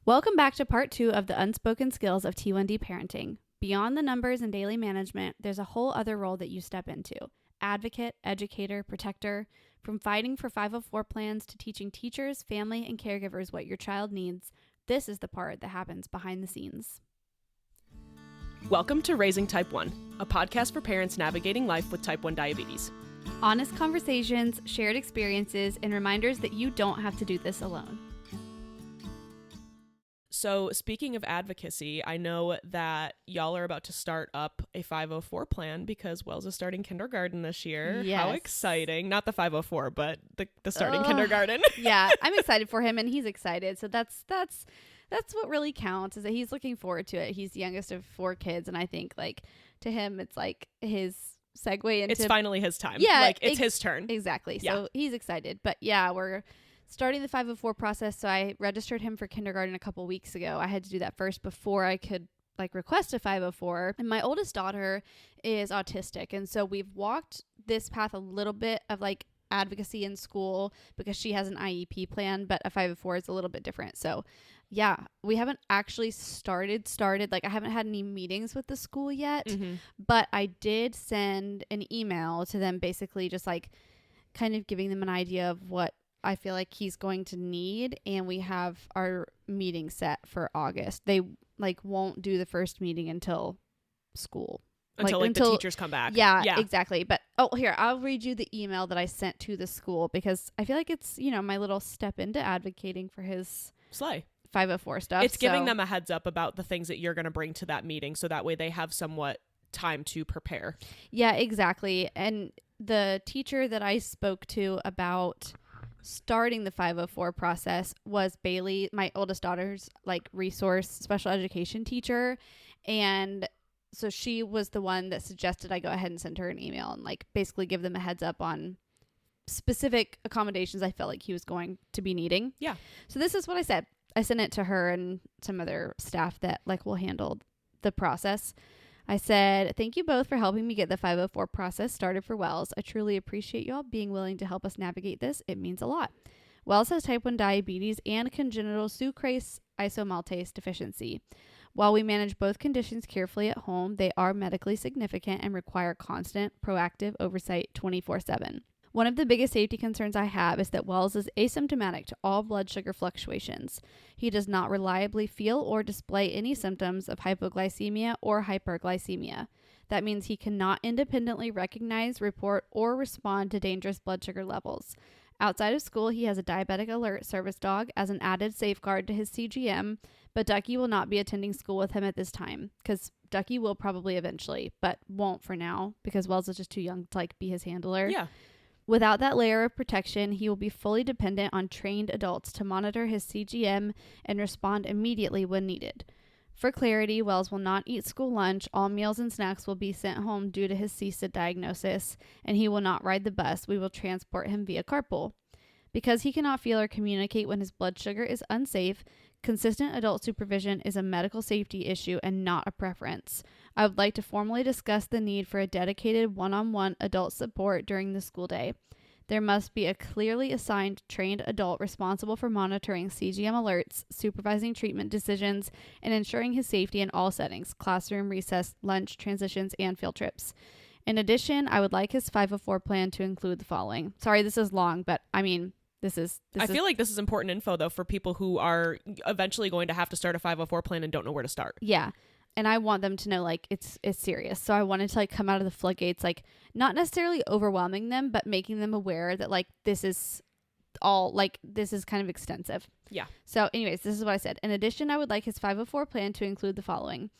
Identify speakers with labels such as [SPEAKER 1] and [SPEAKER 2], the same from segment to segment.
[SPEAKER 1] Welcome back to part 2 of the unspoken skills of T1D parenting. Beyond the numbers and daily management, there's a whole other role that you step into. Advocate, educator, protector. From fighting for 504 plans to teaching teachers, family, and caregivers what your child needs, this is the part that happens behind the scenes.
[SPEAKER 2] Welcome to Raising Type 1, a podcast for parents navigating life with type 1 diabetes.
[SPEAKER 1] Honest conversations, shared experiences, and reminders that you don't have to do this alone.
[SPEAKER 2] So speaking of advocacy, I know that y'all are about to start up a 504 plan because Wells is starting kindergarten this year.
[SPEAKER 1] Yes.
[SPEAKER 2] How exciting. Not the 504, but the starting kindergarten.
[SPEAKER 1] Yeah, I'm excited for him and he's excited. So that's what really counts, is that he's looking forward to it. He's the youngest of 4 kids, and I think to him it's his segue into...
[SPEAKER 2] It's finally his time.
[SPEAKER 1] Yeah.
[SPEAKER 2] It's his turn.
[SPEAKER 1] Exactly.
[SPEAKER 2] Yeah.
[SPEAKER 1] So he's excited. But yeah, we're starting the 504 process. So I registered him for kindergarten a couple weeks ago. I had to do that first before I could request a 504. And my oldest daughter is autistic. And so we've walked this path a little bit of advocacy in school because she has an IEP plan, but a 504 is a little bit different. So yeah, we haven't actually started. I haven't had any meetings with the school yet, but I did send an email to them, basically just kind of giving them an idea of what I feel like he's going to need. And we have our meeting set for August. They won't do the first meeting until school.
[SPEAKER 2] Until the teachers come back.
[SPEAKER 1] Yeah, exactly. But here, I'll read you the email that I sent to the school because I feel like it's, my little step into advocating for his
[SPEAKER 2] Slay
[SPEAKER 1] 504 stuff.
[SPEAKER 2] It's giving them a heads up about the things that you're going to bring to that meeting, so that way they have somewhat time to prepare.
[SPEAKER 1] Yeah, exactly. And the teacher that I spoke to about starting the 504 process was Bailey, my oldest daughter's resource special education teacher. And so she was the one that suggested I go ahead and send her an email and basically give them a heads up on specific accommodations I felt like he was going to be needing.
[SPEAKER 2] Yeah.
[SPEAKER 1] So this is what I said. I sent it to her and some other staff that will handle the process. I said, "Thank you both for helping me get the 504 process started for Wells. I truly appreciate y'all being willing to help us navigate this. It means a lot. Wells has type 1 diabetes and congenital sucrase isomaltase deficiency. While we manage both conditions carefully at home, they are medically significant and require constant, proactive oversight 24/7. One of the biggest safety concerns I have is that Wells is asymptomatic to all blood sugar fluctuations. He does not reliably feel or display any symptoms of hypoglycemia or hyperglycemia. That means he cannot independently recognize, report, or respond to dangerous blood sugar levels. Outside of school, he has a diabetic alert service dog as an added safeguard to his CGM, but Ducky will not be attending school with him at this time, because Ducky will probably eventually, but won't for now, because Wells is just too young to be his handler.
[SPEAKER 2] Yeah.
[SPEAKER 1] Without that layer of protection, he will be fully dependent on trained adults to monitor his CGM and respond immediately when needed. For clarity, Wells will not eat school lunch. All meals and snacks will be sent home due to his CSID diagnosis, and he will not ride the bus. We will transport him via carpool. Because he cannot feel or communicate when his blood sugar is unsafe, consistent adult supervision is a medical safety issue and not a preference. I would like to formally discuss the need for a dedicated one-on-one adult support during the school day. There must be a clearly assigned trained adult responsible for monitoring CGM alerts, supervising treatment decisions, and ensuring his safety in all settings: classroom, recess, lunch, transitions, and field trips. In addition, I would like his 504 plan to include the following." Sorry, this is long, but I feel
[SPEAKER 2] like this is important info, though, for people who are eventually going to have to start a 504 plan and don't know where to start.
[SPEAKER 1] Yeah. And I want them to know, it's serious. So I wanted to, come out of the floodgates, not necessarily overwhelming them, but making them aware that, this is all, this is kind of extensive.
[SPEAKER 2] Yeah.
[SPEAKER 1] So anyways, this is what I said. In addition, I would like his 504 plan to include the following: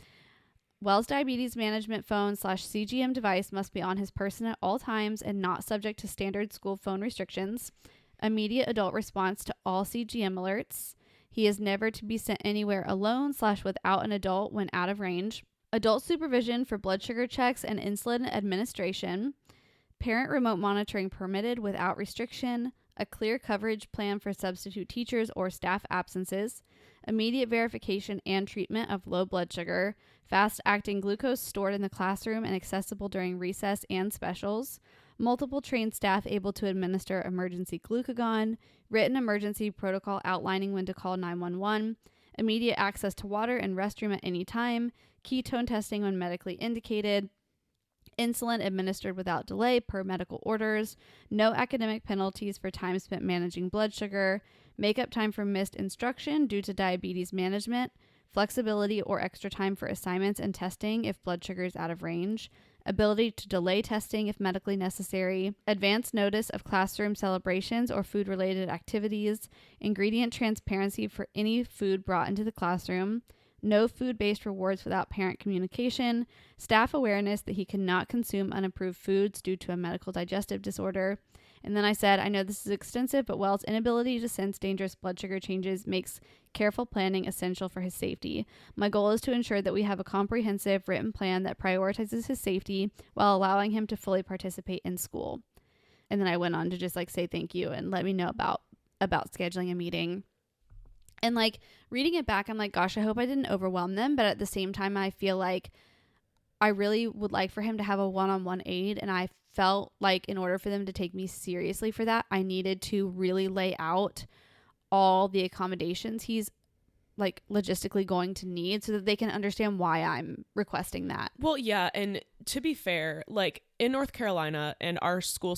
[SPEAKER 1] Wells diabetes management phone / CGM device must be on his person at all times and not subject to standard school phone restrictions. Immediate adult response to all CGM alerts. He is never to be sent anywhere alone / without an adult when out of range. Adult supervision for blood sugar checks and insulin administration. Parent remote monitoring permitted without restriction. A clear coverage plan for substitute teachers or staff absences. Immediate verification and treatment of low blood sugar. Fast-acting glucose stored in the classroom and accessible during recess and specials. Multiple trained staff able to administer emergency glucagon. Written emergency protocol outlining when to call 911. immediate access to water and restroom at any time, ketone testing when medically indicated, insulin administered without delay per medical orders, no academic penalties for time spent managing blood sugar, make-up time for missed instruction due to diabetes management, flexibility or extra time for assignments and testing if blood sugar is out of range, ability to delay testing if medically necessary, advance notice of classroom celebrations or food-related activities, ingredient transparency for any food brought into the classroom, no food-based rewards without parent communication, staff awareness that he cannot consume unapproved foods due to a medical digestive disorder. And then I said, I know this is extensive, but Wells' inability to sense dangerous blood sugar changes makes careful planning essential for his safety. My goal is to ensure that we have a comprehensive written plan that prioritizes his safety while allowing him to fully participate in school. And then I went on to just like say thank you and let me know about scheduling a meeting. And like reading it back, I'm like, gosh, I hope I didn't overwhelm them. But at the same time, I feel like I really would like for him to have a one-on-one aide. And I felt like in order for them to take me seriously for that, I needed to really lay out all the accommodations he's like logistically going to need so that they can understand why I'm requesting that.
[SPEAKER 2] Well, yeah. And to be fair, like in North Carolina and our school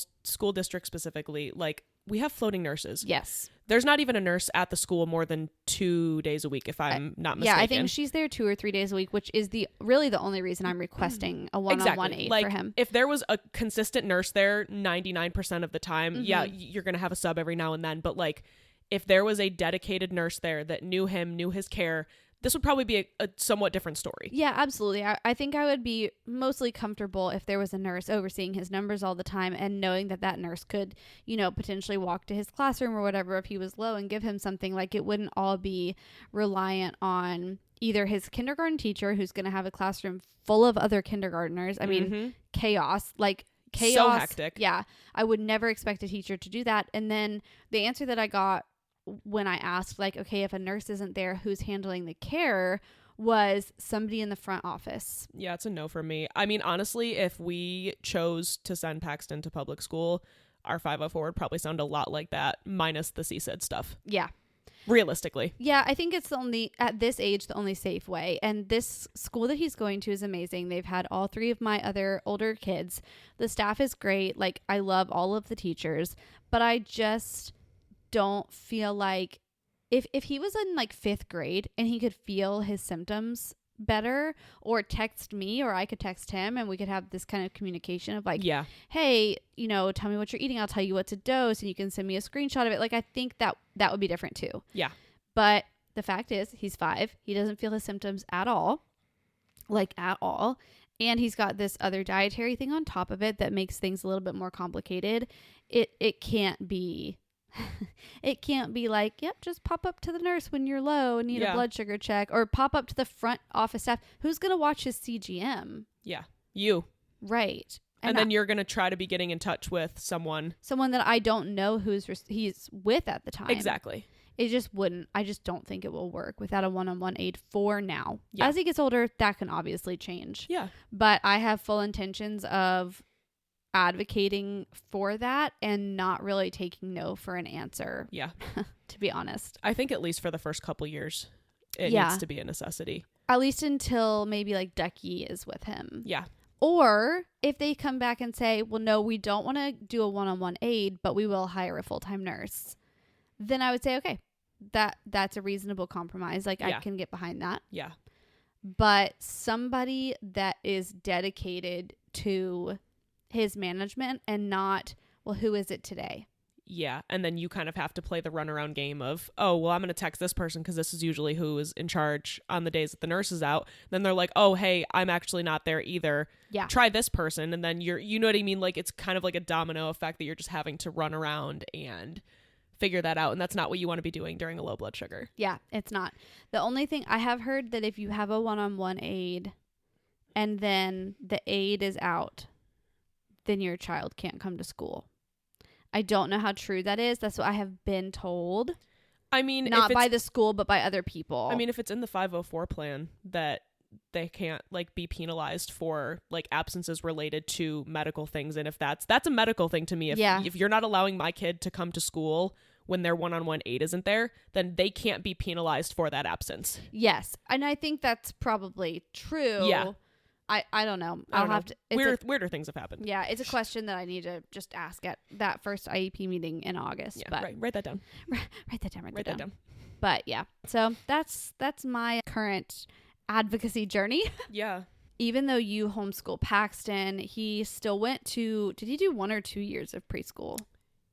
[SPEAKER 2] district specifically, like we have floating nurses.
[SPEAKER 1] Yes.
[SPEAKER 2] There's not even a nurse at the school more than 2 days a week, if I'm not mistaken.
[SPEAKER 1] Yeah, I think she's there 2 or 3 days a week, which is really the only reason I'm requesting a one-on-one aide
[SPEAKER 2] like,
[SPEAKER 1] for him.
[SPEAKER 2] If there was a consistent nurse there 99% of the time, yeah, you're going to have a sub every now and then. But like if there was a dedicated nurse there that knew him, knew his care, this would probably be a somewhat different story.
[SPEAKER 1] Yeah, absolutely. I think I would be mostly comfortable if there was a nurse overseeing his numbers all the time and knowing that nurse could, potentially walk to his classroom or whatever if he was low and give him something. Like it wouldn't all be reliant on either his kindergarten teacher who's going to have a classroom full of other kindergartners. I mean, chaos.
[SPEAKER 2] So hectic.
[SPEAKER 1] Yeah, I would never expect a teacher to do that. And then the answer that I got when I asked, like, okay, if a nurse isn't there, who's handling the care, was somebody in the front office.
[SPEAKER 2] Yeah, it's a no for me. I mean, honestly, if we chose to send Paxton to public school, our 504 would probably sound a lot like that, minus the CSID stuff.
[SPEAKER 1] Yeah.
[SPEAKER 2] Realistically.
[SPEAKER 1] Yeah, I think it's at this age, the only safe way. And this school that he's going to is amazing. They've had all 3 of my other older kids. The staff is great. Like, I love all of the teachers, but I just don't feel like if he was in like 5th grade and he could feel his symptoms better or text me or I could text him and we could have this kind of communication of like,
[SPEAKER 2] yeah,
[SPEAKER 1] hey, tell me what you're eating. I'll tell you what to dose and you can send me a screenshot of it. Like, I think that would be different too.
[SPEAKER 2] Yeah.
[SPEAKER 1] But the fact is he's 5. He doesn't feel his symptoms at all. And he's got this other dietary thing on top of it that makes things a little bit more complicated. It can't be it can't be like, yep, just pop up to the nurse when you're low and need a blood sugar check, or pop up to the front office staff. Who's going to watch his CGM?
[SPEAKER 2] Yeah. You.
[SPEAKER 1] Right.
[SPEAKER 2] And then you're going to try to be getting in touch with someone
[SPEAKER 1] that I don't know he's with at the time.
[SPEAKER 2] Exactly.
[SPEAKER 1] It just wouldn't. I just don't think it will work without a one-on-one aide for now.
[SPEAKER 2] Yeah.
[SPEAKER 1] As he gets older, that can obviously change.
[SPEAKER 2] Yeah.
[SPEAKER 1] But I have full intentions of advocating for that and not really taking no for an answer.
[SPEAKER 2] Yeah.
[SPEAKER 1] To be honest.
[SPEAKER 2] I think at least for the first couple years, it needs to be a necessity.
[SPEAKER 1] At least until maybe like Ducky is with him.
[SPEAKER 2] Yeah.
[SPEAKER 1] Or if they come back and say, well, no, we don't want to do a one-on-one aide, but we will hire a full-time nurse. Then I would say, okay, that's a reasonable compromise. Like, I can get behind that.
[SPEAKER 2] Yeah.
[SPEAKER 1] But somebody that is dedicated to his management and not, well, who is it today?
[SPEAKER 2] Yeah. And then you kind of have to play the runaround game of, oh, well, I'm going to text this person because this is usually who is in charge on the days that the nurse is out. Then they're like, oh, hey, I'm actually not there either.
[SPEAKER 1] Yeah.
[SPEAKER 2] Try this person. And then you know what I mean? Like, it's kind of like a domino effect that you're just having to run around and figure that out. And that's not what you want to be doing during a low blood sugar.
[SPEAKER 1] Yeah, it's not. The only thing I have heard that if you have a one-on-one aide and then the aide is out, then your child can't come to school. I don't know how true that is. That's what I have been told.
[SPEAKER 2] I mean,
[SPEAKER 1] not by the school, but by other people.
[SPEAKER 2] I mean, if it's in the 504 plan that they can't like be penalized for like absences related to medical things, and if that's a medical thing to me. If you're not allowing my kid to come to school when their one-on-one aide isn't there, then they can't be penalized for that absence.
[SPEAKER 1] Yes. And I think that's probably true.
[SPEAKER 2] Yeah.
[SPEAKER 1] I don't know.
[SPEAKER 2] I'll
[SPEAKER 1] have to.
[SPEAKER 2] Weirder things have happened.
[SPEAKER 1] Yeah, it's a question that I need to just ask at that first IEP meeting in August.
[SPEAKER 2] Yeah,
[SPEAKER 1] but
[SPEAKER 2] write that down.
[SPEAKER 1] Write that down. But yeah, so that's my current advocacy journey.
[SPEAKER 2] Yeah.
[SPEAKER 1] Even though you homeschool Paxton, he still went to. Did he do 1 or 2 years of preschool?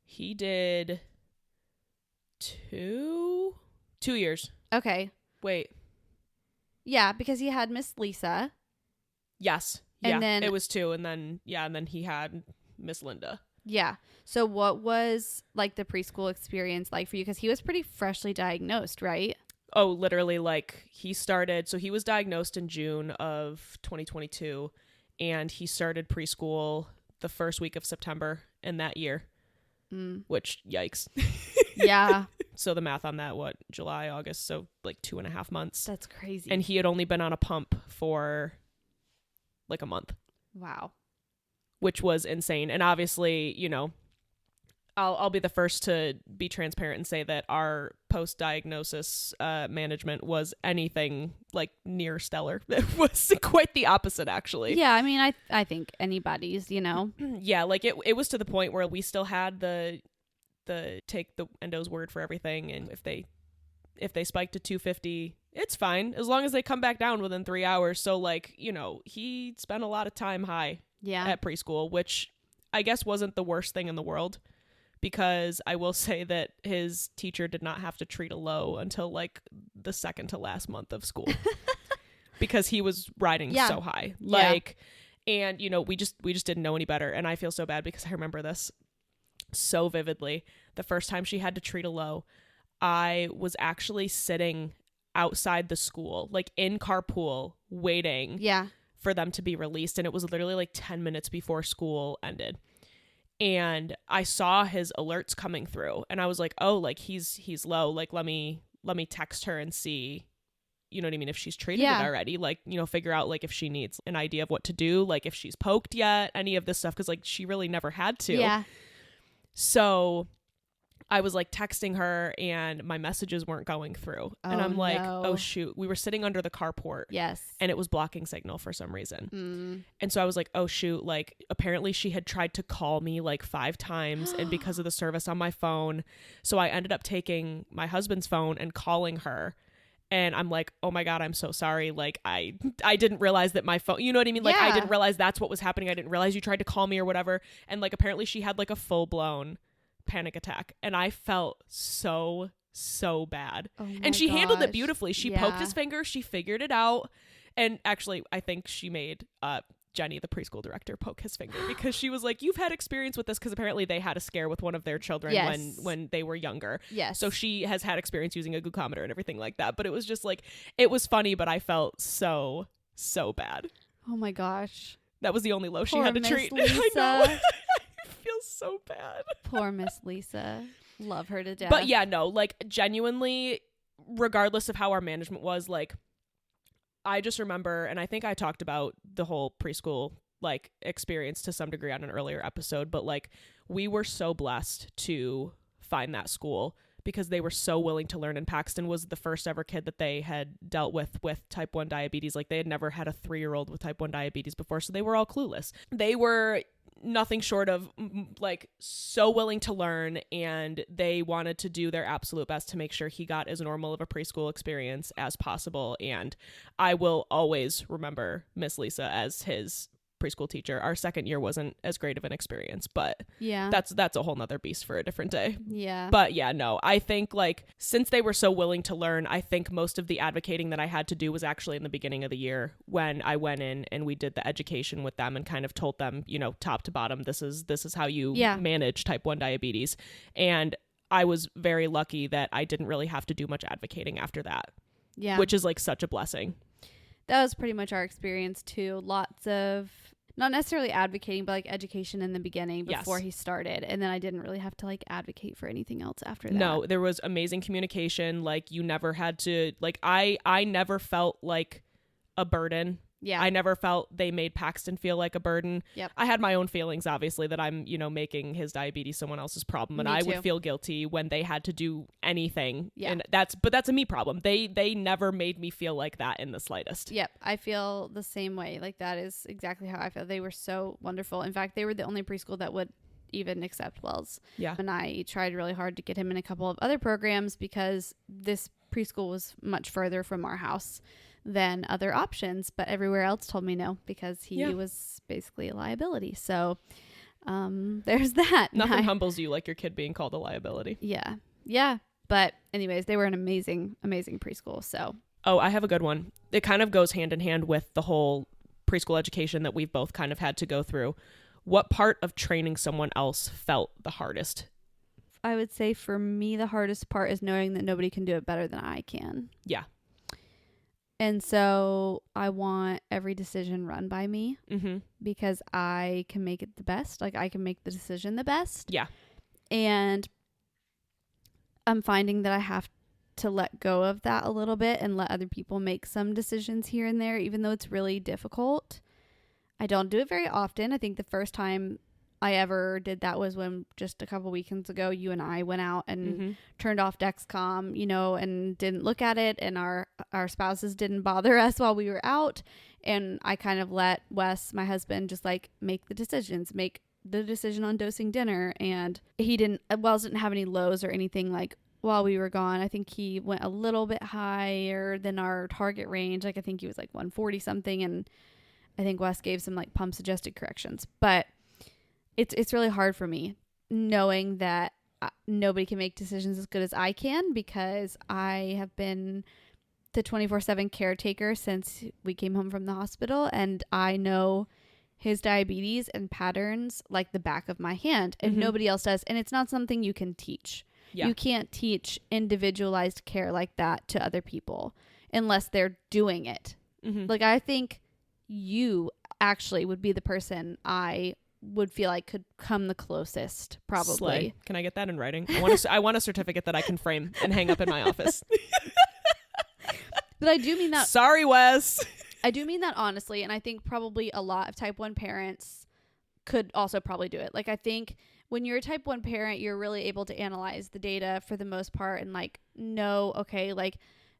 [SPEAKER 2] He did 2 years.
[SPEAKER 1] Okay.
[SPEAKER 2] Wait.
[SPEAKER 1] Yeah, because he had Miss Lisa.
[SPEAKER 2] Yes.
[SPEAKER 1] And
[SPEAKER 2] yeah.
[SPEAKER 1] then,
[SPEAKER 2] it was 2, and then he had Miss Linda.
[SPEAKER 1] Yeah. So what was like the preschool experience like for you? Because he was pretty freshly diagnosed, right?
[SPEAKER 2] Oh, literally, like he was diagnosed in June of 2022, and he started preschool the first week of September in that year, which, yikes.
[SPEAKER 1] Yeah.
[SPEAKER 2] So the math on that, July, August, so like 2.5 months.
[SPEAKER 1] That's crazy.
[SPEAKER 2] And he had only been on a pump for like a month.
[SPEAKER 1] Wow.
[SPEAKER 2] Which was insane. And obviously, I'll be the first to be transparent and say that our post-diagnosis management was anything like near stellar. It was quite the opposite, actually.
[SPEAKER 1] Yeah, I mean, I think anybody's,
[SPEAKER 2] Yeah, like it was to the point where we still had the take the endo's word for everything, and if they spike to 250, it's fine as long as they come back down within 3 hours. So like, he spent a lot of time high at preschool, which I guess wasn't the worst thing in the world, because I will say that his teacher did not have to treat a low until like the second to last month of school because he was riding so high. Like, and we just didn't know any better. And I feel so bad because I remember this so vividly. The first time she had to treat a low, I was actually sitting outside the school, like in carpool, waiting for them to be released. And it was literally like 10 minutes before school ended. And I saw his alerts coming through, and I was like, oh, like he's low. Like, let me text her and see, you know what I mean? If she's treated it already, like, figure out like if she needs an idea of what to do, like if she's poked yet, any of this stuff. 'Cause like she really never had to.
[SPEAKER 1] Yeah.
[SPEAKER 2] So I was like texting her and my messages weren't going through. And I'm like, oh shoot. We were sitting under the carport.
[SPEAKER 1] Yes.
[SPEAKER 2] And it was blocking signal for some reason. And so I was like, oh shoot. Like apparently she had tried to call me like 5 times and because of the service on my phone. So I ended up taking my husband's phone and calling her. And I'm like, oh my God, I'm so sorry. Like I didn't realize that my phone, you know what I mean? Like I didn't realize that's what was happening. I didn't realize you tried to call me or whatever. And like apparently she had like a full blown panic attack, and I felt so bad. And she handled it beautifully. She poked his finger, she figured it out, and actually I think she made Jenny, the preschool director, poke his finger because she was like, you've had experience with this, because apparently they had a scare with one of their children when they were younger. Yes. So she has had experience using a glucometer and everything like that. But it was just like, it was funny, but I felt so bad.
[SPEAKER 1] Oh my gosh.
[SPEAKER 2] That was the only low she had to treat.
[SPEAKER 1] Lisa.
[SPEAKER 2] I know. Feels so bad.
[SPEAKER 1] Poor Miss Lisa. Love her to death.
[SPEAKER 2] But yeah, no, like genuinely, regardless of how our management was, like I just remember, and I think I talked about the whole preschool like experience to some degree on an earlier episode, but like we were so blessed to find that school because they were so willing to learn. And Paxton was the first ever kid that they had dealt with type 1 diabetes. Like they had never had a 3-year-old with type 1 diabetes before, so they were all clueless. They were nothing short of like so willing to learn, and they wanted to do their absolute best to make sure he got as normal of a preschool experience as possible. And I will always remember Miss Lisa as his preschool teacher. Our second year wasn't as great of an experience, but that's a whole nother beast for a different day. But yeah, no, I think like since they were so willing to learn, I think most of the advocating that I had to do was actually in the beginning of the year when I went in and we did the education with them and kind of told them, top to bottom, this is how you manage type 1 diabetes. And I was very lucky that I didn't really have to do much advocating after that. Which is like such a blessing.
[SPEAKER 1] That was pretty much our experience too. Lots of not necessarily advocating, but like education in the beginning before he started. And then I didn't really have to like advocate for anything else after that.
[SPEAKER 2] No, there was amazing communication. Like you never had to, like I never felt like a burden
[SPEAKER 1] Yeah.
[SPEAKER 2] I never felt they made Paxton feel like a burden.
[SPEAKER 1] Yep.
[SPEAKER 2] I had my own feelings, obviously, that I'm, making his diabetes someone else's problem. And
[SPEAKER 1] Me
[SPEAKER 2] I
[SPEAKER 1] too.
[SPEAKER 2] would feel guilty when they had to do anything.
[SPEAKER 1] Yeah.
[SPEAKER 2] And that's a me problem. They never made me feel like that in the slightest.
[SPEAKER 1] Yep. I feel the same way. Like, that is exactly how I feel. They were so wonderful. In fact, they were the only preschool that would even accept Wells.
[SPEAKER 2] Yeah.
[SPEAKER 1] And I tried really hard to get him in a couple of other programs because this preschool was much further from our house than other options, but everywhere else told me no because he was basically a liability. So there's that.
[SPEAKER 2] Nothing humbles you like your kid being called a liability.
[SPEAKER 1] Yeah. But anyways, they were an amazing preschool. So
[SPEAKER 2] I have a good one. It kind of goes hand in hand with the whole preschool education that we've both kind of had to go through. What part of training someone else felt the hardest?
[SPEAKER 1] I would say for me, the hardest part is knowing that nobody can do it better than I can.
[SPEAKER 2] Yeah.
[SPEAKER 1] And so I want every decision run by me because I can make it the best. Like, I can make the decision the best.
[SPEAKER 2] Yeah.
[SPEAKER 1] And I'm finding that I have to let go of that a little bit and let other people make some decisions here and there, even though it's really difficult. I don't do it very often. I think the first time I ever did that was when just a couple weekends ago, you and I went out and turned off Dexcom, and didn't look at it, and our spouses didn't bother us while we were out. And I kind of let Wes, my husband, just like make the decisions, make the decision on dosing dinner. And Wells didn't have any lows or anything like while we were gone. I think he went a little bit higher than our target range. Like, I think he was like 140 something. And I think Wes gave some like pump suggested corrections, but it's really hard for me knowing that nobody can make decisions as good as I can because I have been the 24/7 caretaker since we came home from the hospital, and I know his diabetes and patterns like the back of my hand, and nobody else does. And it's not something you can teach. Yeah. You can't teach individualized care like that to other people unless they're doing it. Like, I think you actually would be the person I would feel like could come the closest, probably.
[SPEAKER 2] Slay. Can I get that in writing? I want a certificate that I can frame and hang up in my office.
[SPEAKER 1] But I do mean that.
[SPEAKER 2] Sorry, Wes.
[SPEAKER 1] I do mean that honestly, and I think probably a lot of type 1 parents could also probably do it. Like, I think when you're a type 1 parent, you're really able to analyze the data for the most part and like know, okay, like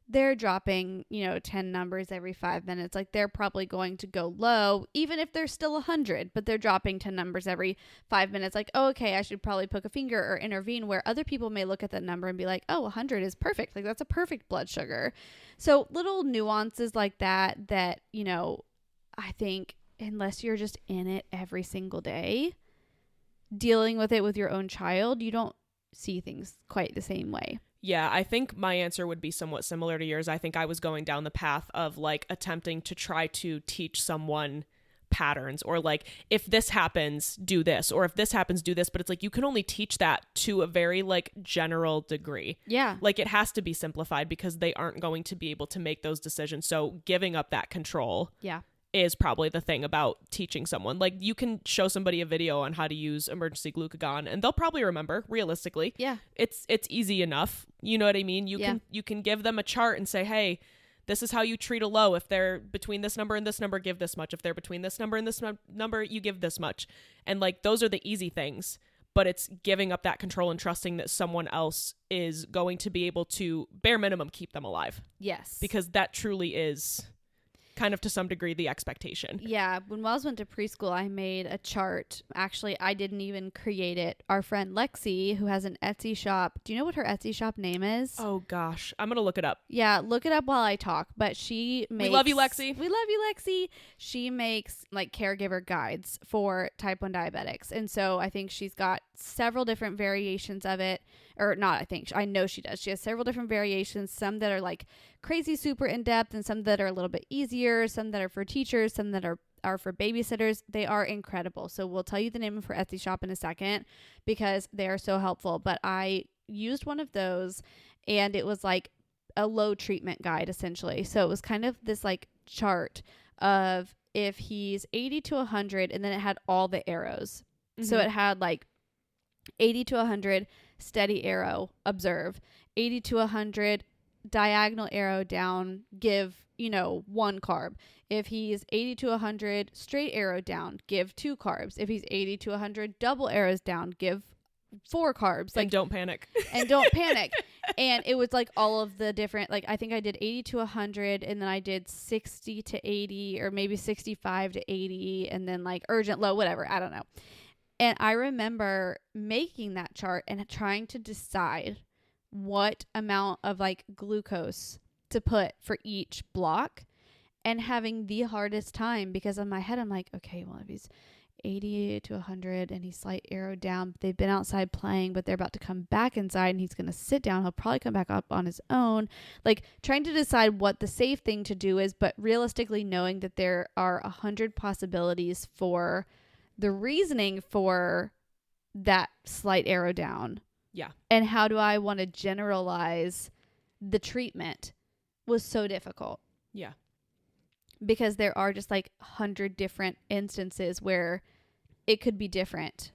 [SPEAKER 1] they're dropping, 10 numbers every 5 minutes. Like, they're probably going to go low, even if they're still 100, but they're dropping 10 numbers every 5 minutes. Like, oh, okay, I should probably poke a finger or intervene, where other people may look at that number and be like, oh, 100 is perfect. Like, that's a perfect blood sugar. So little nuances like that, I think unless you're just in it every single day, dealing with it with your own child, you don't see things quite the same way.
[SPEAKER 2] Yeah, I think my answer would be somewhat similar to yours. I think I was going down the path of like attempting to try to teach someone patterns, or like, if this happens, do this, or if this happens, do this. But it's like, you can only teach that to a very like general degree. Yeah. Like, it has to be simplified because they aren't going to be able to make those decisions. So giving up that control. Yeah. Is probably the thing about teaching someone. Like, you can show somebody a video on how to use emergency glucagon and they'll probably remember, realistically. Yeah. It's easy enough. You know what I mean? You can give them a chart and say, hey, this is how you treat a low. If they're between this number and this number, give this much. If they're between this number and this number, you give this much. And like, those are the easy things, but it's giving up that control and trusting that someone else is going to be able to, bare minimum, keep them alive. Yes. Because that truly is kind of to some degree the expectation. Yeah. When Wells went to preschool, I made a chart. Actually, I didn't even create it. Our friend Lexi, who has an Etsy shop. Do you know what her Etsy shop name is? Oh gosh. I'm going to look it up. Yeah. Look it up while I talk. But she makes... We love you, Lexi. We love you, Lexi. She makes like caregiver guides for type 1 diabetics. And so I think she's got several different variations of it. Or not, I think. I know she does. She has several different variations. Some that are like crazy super in-depth, and some that are a little bit easier, some that are for teachers, some that are for babysitters. They are incredible. So we'll tell you the name of her Etsy shop in a second because they are so helpful. But I used one of those, and it was like a low treatment guide, essentially. So it was kind of this like chart of if he's 80 to 100, and then it had all the arrows. Mm-hmm. So it had like 80 to 100, steady arrow, observe. 80 to 100,
[SPEAKER 1] diagonal arrow down, give, 1 carb. If he's 80 to 100, straight arrow down, give 2 carbs. If he's 80 to 100, double arrows down, give 4 carbs.
[SPEAKER 2] And don't panic.
[SPEAKER 1] And don't panic. And it was like all of the different, like I think I did 80 to 100, and then I did 60 to 80, or maybe 65 to 80, and then like urgent, low, whatever. I don't know. And I remember making that chart and trying to decide what amount of like glucose to put for each block, and having the hardest time, because in my head I'm like, okay, well, if he's 80 to 100 and he's slight arrow down, they've been outside playing, but they're about to come back inside, and he's going to sit down. He'll probably come back up on his own. Like trying to decide what the safe thing to do is, but realistically knowing that there are 100 possibilities for the reasoning for that slight arrow down.
[SPEAKER 2] Yeah.
[SPEAKER 1] And how do I want to generalize the treatment was so difficult.
[SPEAKER 2] Yeah.
[SPEAKER 1] Because there are just like 100 different instances where it could be different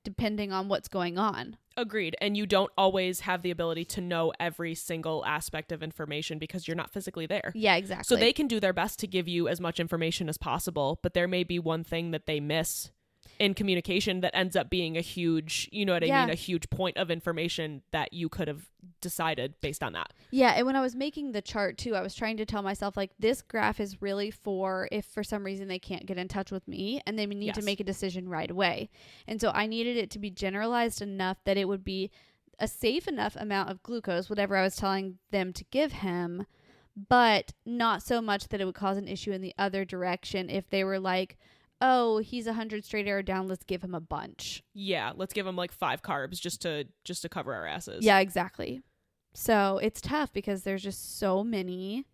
[SPEAKER 1] depending on what's going on.
[SPEAKER 2] Agreed. And you don't always have the ability to know every single aspect of information because you're not physically there.
[SPEAKER 1] Yeah, exactly.
[SPEAKER 2] So they can do their best to give you as much information as possible, but there may be one thing that they miss in communication that ends up being a huge, a huge point of information that you could have decided based on that.
[SPEAKER 1] Yeah. And when I was making the chart too, I was trying to tell myself like, this graph is really for if for some reason they can't get in touch with me and they need to make a decision right away. And so I needed it to be generalized enough that it would be a safe enough amount of glucose, whatever I was telling them to give him, but not so much that it would cause an issue in the other direction if they were like, oh, he's 100 straight arrow down, let's give him a bunch.
[SPEAKER 2] Yeah, let's give him like 5 carbs just to cover our asses.
[SPEAKER 1] Yeah, exactly. So it's tough because there's just so many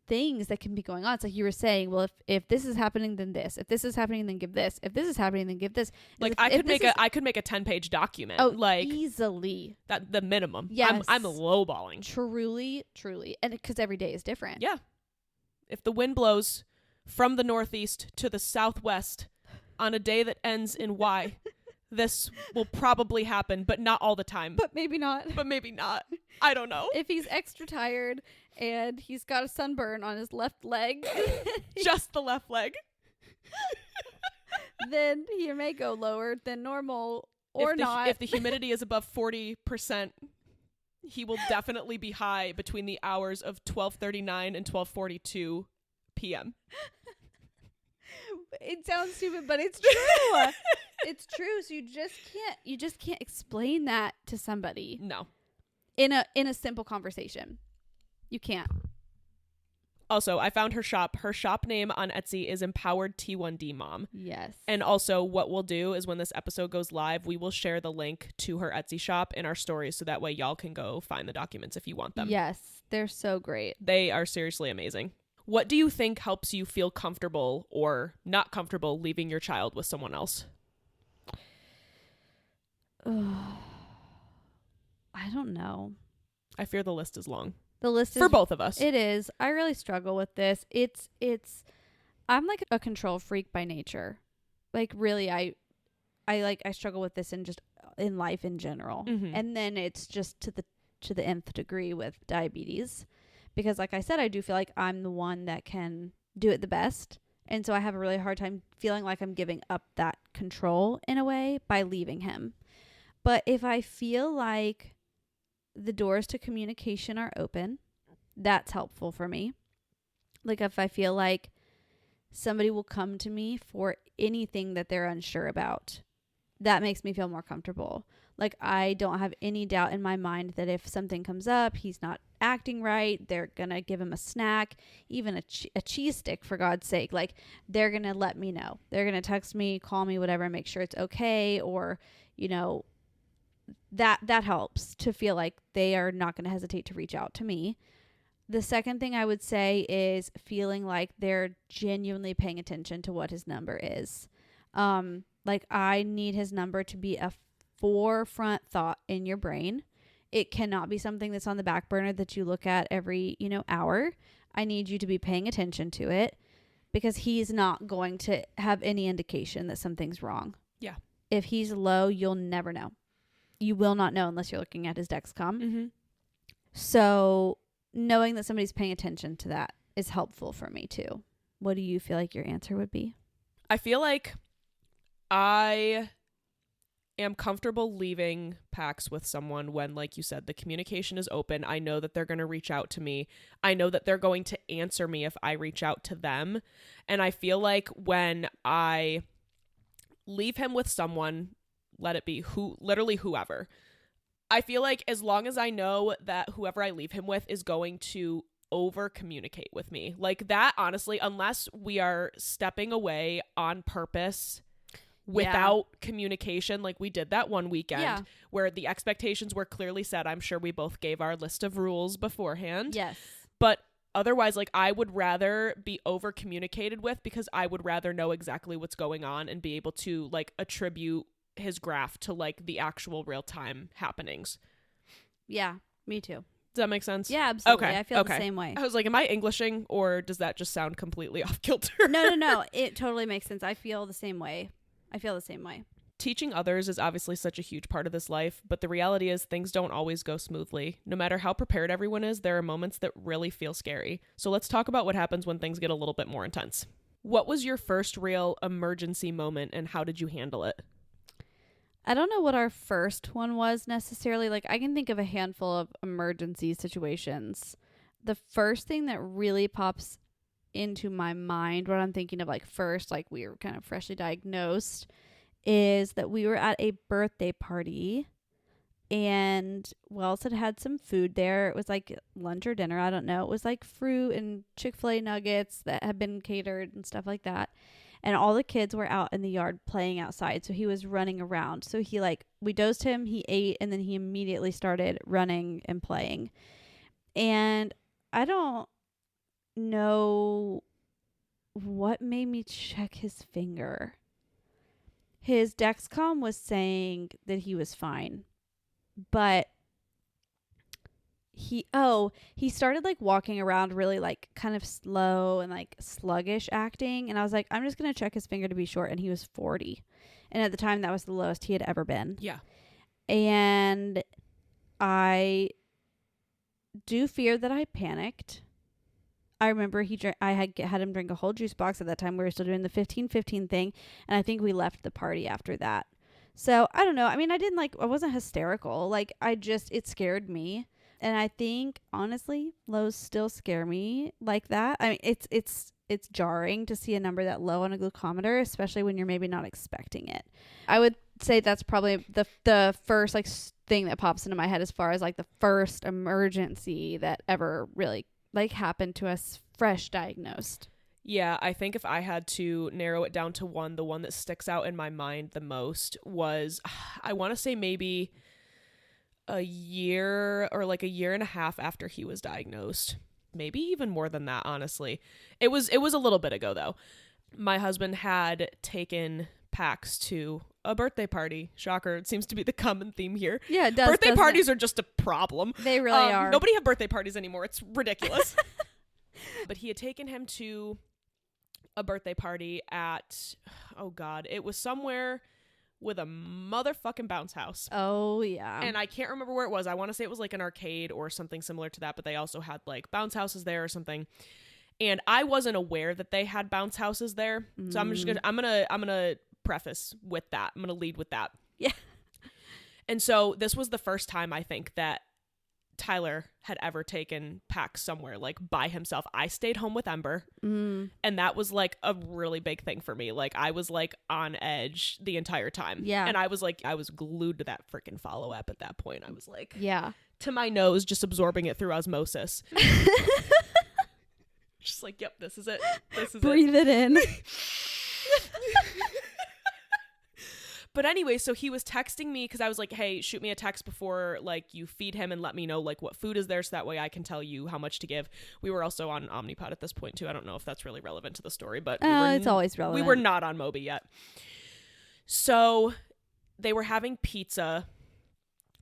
[SPEAKER 1] things that can be going on. It's like you were saying, well, if this is happening, then this. If this is happening, then give this. If this is happening, then give this.
[SPEAKER 2] Like I could make a 10-page document.
[SPEAKER 1] Oh,
[SPEAKER 2] like
[SPEAKER 1] easily.
[SPEAKER 2] That the minimum.
[SPEAKER 1] Yes.
[SPEAKER 2] I'm lowballing.
[SPEAKER 1] Truly. And because every day is different.
[SPEAKER 2] Yeah. If the wind blows from the northeast to the southwest on a day that ends in Y, this will probably happen, but not all the time.
[SPEAKER 1] But maybe not.
[SPEAKER 2] I don't know.
[SPEAKER 1] If he's extra tired and he's got a sunburn on his left leg.
[SPEAKER 2] Just the left leg.
[SPEAKER 1] Then he may go lower than normal or not.
[SPEAKER 2] If the humidity is above 40%, he will definitely be high between the hours of 12:39 and 12:42 p.m.
[SPEAKER 1] It sounds stupid, but it's true. It's true. So you just can't explain that to somebody.
[SPEAKER 2] No.
[SPEAKER 1] In a simple conversation. You can't.
[SPEAKER 2] Also, I found her shop. Her shop name on Etsy is Empowered T1D Mom.
[SPEAKER 1] Yes.
[SPEAKER 2] And also what we'll do is when this episode goes live, we will share the link to her Etsy shop in our stories so that way y'all can go find the documents if you want them.
[SPEAKER 1] Yes. They're so great.
[SPEAKER 2] They are seriously amazing. What do you think helps you feel comfortable or not comfortable leaving your child with someone else?
[SPEAKER 1] I don't know.
[SPEAKER 2] I fear the list is long.
[SPEAKER 1] The list is
[SPEAKER 2] for both of us.
[SPEAKER 1] It is. I really struggle with this. It's I'm like a control freak by nature. Like really I struggle with this in life in general.
[SPEAKER 2] Mm-hmm.
[SPEAKER 1] And then it's just to the nth degree with diabetes. Because like I said, I do feel like I'm the one that can do it the best. And so I have a really hard time feeling like I'm giving up that control in a way by leaving him. But if I feel like the doors to communication are open, that's helpful for me. Like if I feel like somebody will come to me for anything that they're unsure about, that makes me feel more comfortable. Like I don't have any doubt in my mind that if something comes up, he's not acting right, they're going to give him a snack, even a cheese stick, for God's sake. Like they're going to let me know. They're going to text me, call me, whatever, and make sure it's okay. Or, that helps to feel like they are not going to hesitate to reach out to me. The second thing I would say is feeling like they're genuinely paying attention to what his number is. Like I need his number to be a forefront thought in your brain. It cannot be something that's on the back burner that you look at every, hour. I need you to be paying attention to it because he's not going to have any indication that something's wrong.
[SPEAKER 2] Yeah.
[SPEAKER 1] If he's low, you'll never know. You will not know unless you're looking at his Dexcom.
[SPEAKER 2] Mm-hmm.
[SPEAKER 1] So knowing that somebody's paying attention to that is helpful for me too. What do you feel like your answer would be?
[SPEAKER 2] I feel like I am comfortable leaving packs with someone when, like you said, the communication is open. I know that they're going to reach out to me. I know that they're going to answer me if I reach out to them. And I feel like when I leave him with someone, let it be literally whoever, I feel like as long as I know that whoever I leave him with is going to over communicate with me, like that, honestly, unless we are stepping away on purpose without communication, like we did that one weekend where the expectations were clearly set. I'm sure we both gave our list of rules beforehand.
[SPEAKER 1] Yes.
[SPEAKER 2] But otherwise, like, I would rather be over communicated with, because I would rather know exactly what's going on and be able to like attribute his graph to like the actual real time happenings.
[SPEAKER 1] Yeah, me too.
[SPEAKER 2] Does that make sense?
[SPEAKER 1] Yeah, absolutely.
[SPEAKER 2] Okay.
[SPEAKER 1] I feel the same way.
[SPEAKER 2] I was like, am I Englishing, or does that just sound completely off kilter?
[SPEAKER 1] No. It totally makes sense. I feel the same way. Teaching
[SPEAKER 2] others is obviously such a huge part of this life, but the reality is things don't always go smoothly. No matter how prepared everyone is, there are moments that really feel scary. So let's talk about what happens when things get a little bit more intense. What was your first real emergency moment, and how did you handle it?
[SPEAKER 1] I don't know what our first one was necessarily. Like, I can think of a handful of emergency situations. The first thing that really pops into my mind when I'm thinking of like first, like we were kind of freshly diagnosed, is that we were at a birthday party and Wells had some food there. It was like lunch or dinner, I don't know. It was like fruit and Chick-fil-A nuggets that had been catered and stuff like that. And all the kids were out in the yard playing outside. So he was running around. So we dosed him, he ate, and then he immediately started running and playing. And I don't know what made me check his finger. His Dexcom was saying that he was fine, but he started like walking around really like kind of slow and like sluggish acting, and I was like, I'm just gonna check his finger to be sure. And he was 40, and at the time that was the lowest he had ever been.
[SPEAKER 2] Yeah.
[SPEAKER 1] And I do fear that I panicked. I remember I had him drink a whole juice box at that time. We were still doing the 15-15 thing, and I think we left the party after that. So I don't know. I mean, I wasn't hysterical. Like, it scared me. And I think, honestly, lows still scare me like that. I mean, it's jarring to see a number that low on a glucometer, especially when you're maybe not expecting it. I would say that's probably the first like thing that pops into my head as far as like the first emergency that ever really like happened to us fresh diagnosed.
[SPEAKER 2] Yeah, I think if I had to narrow it down to one, the one that sticks out in my mind the most was, I want to say maybe a year or like a year and a half after he was diagnosed. Maybe even more than that, honestly. It was a little bit ago though. My husband had taken Pax to a birthday party. Shocker, it seems to be the common theme here.
[SPEAKER 1] Yeah, it does.
[SPEAKER 2] Birthday parties are just a problem.
[SPEAKER 1] They really are.
[SPEAKER 2] Nobody have birthday parties anymore. It's ridiculous. But he had taken him to a birthday party at, oh God, it was somewhere with a motherfucking bounce house.
[SPEAKER 1] Oh, yeah.
[SPEAKER 2] And I can't remember where it was. I want to say it was like an arcade or something similar to that, but they also had like bounce houses there or something. And I wasn't aware that they had bounce houses there. So I'm gonna preface with that. I'm gonna lead with that.
[SPEAKER 1] Yeah.
[SPEAKER 2] And so this was the first time I think that Tyler had ever taken Pax somewhere like by himself. I stayed home with Ember, and that was like a really big thing for me. Like I was like on edge the entire time.
[SPEAKER 1] Yeah.
[SPEAKER 2] And I was glued to that freaking follow up at that point. I was like,
[SPEAKER 1] yeah,
[SPEAKER 2] to my nose, just absorbing it through osmosis. Just like, yep, this is it.
[SPEAKER 1] Breathe it in.
[SPEAKER 2] But anyway, so he was texting me because I was like, hey, shoot me a text before like you feed him and let me know like what food is there so that way I can tell you how much to give. We were also on Omnipod at this point too. I don't know if that's really relevant to the story, but
[SPEAKER 1] it's always relevant.
[SPEAKER 2] We were not on Moby yet. So they were having pizza,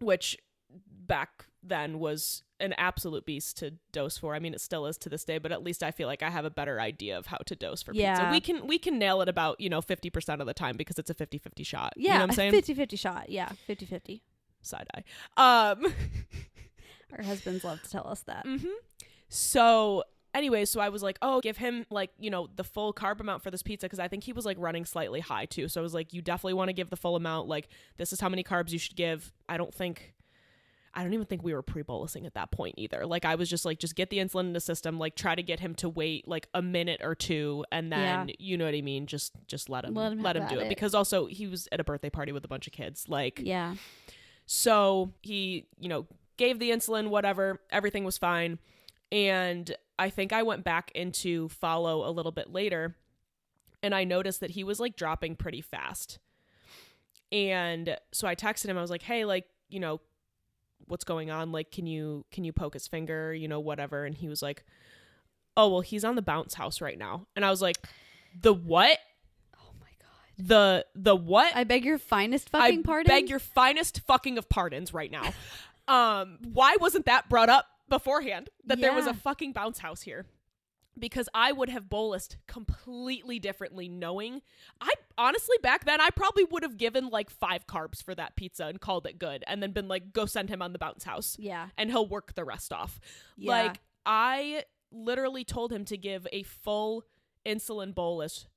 [SPEAKER 2] which back then was an absolute beast to dose for. I mean, it still is to this day, but at least I feel like I have a better idea of how to dose for pizza. We can nail it about, 50% of the time because it's a 50-50 shot.
[SPEAKER 1] Yeah,
[SPEAKER 2] you know what I'm saying?
[SPEAKER 1] 50-50 shot. Yeah, 50-50.
[SPEAKER 2] Side eye.
[SPEAKER 1] Our husbands love to tell us that.
[SPEAKER 2] Mm-hmm. So anyway, so I was like, oh, give him like, you know, the full carb amount for this pizza, because I think he was like running slightly high too. So I was like, you definitely want to give the full amount. Like, this is how many carbs you should give. I don't even think we were pre-bolusing at that point either. Like, I was just like, just get the insulin in the system, like try to get him to wait like a minute or two, and then you know what I mean, just let him do it. Because also he was at a birthday party with a bunch of kids. Like,
[SPEAKER 1] yeah.
[SPEAKER 2] So he, you know, gave the insulin, whatever, everything was fine. And I think I went back into follow a little bit later, and I noticed that he was like dropping pretty fast. And so I texted him. I was like, hey, like, you know, what's going on? Like, can you poke his finger, you know, whatever. And he was like, oh, well, he's on the bounce house right now. And I was like, the what?
[SPEAKER 1] Oh my God.
[SPEAKER 2] The what?
[SPEAKER 1] I beg your finest fucking pardon?
[SPEAKER 2] I beg your finest fucking of pardons right now. Why wasn't that brought up beforehand, that there was a fucking bounce house here? Because I would have bolused completely differently, knowing I honestly back then I probably would have given like 5 carbs for that pizza and called it good, and then been like, go send him on the bounce house.
[SPEAKER 1] Yeah.
[SPEAKER 2] And he'll work the rest off.
[SPEAKER 1] Yeah.
[SPEAKER 2] Like, I literally told him to give a full insulin bolus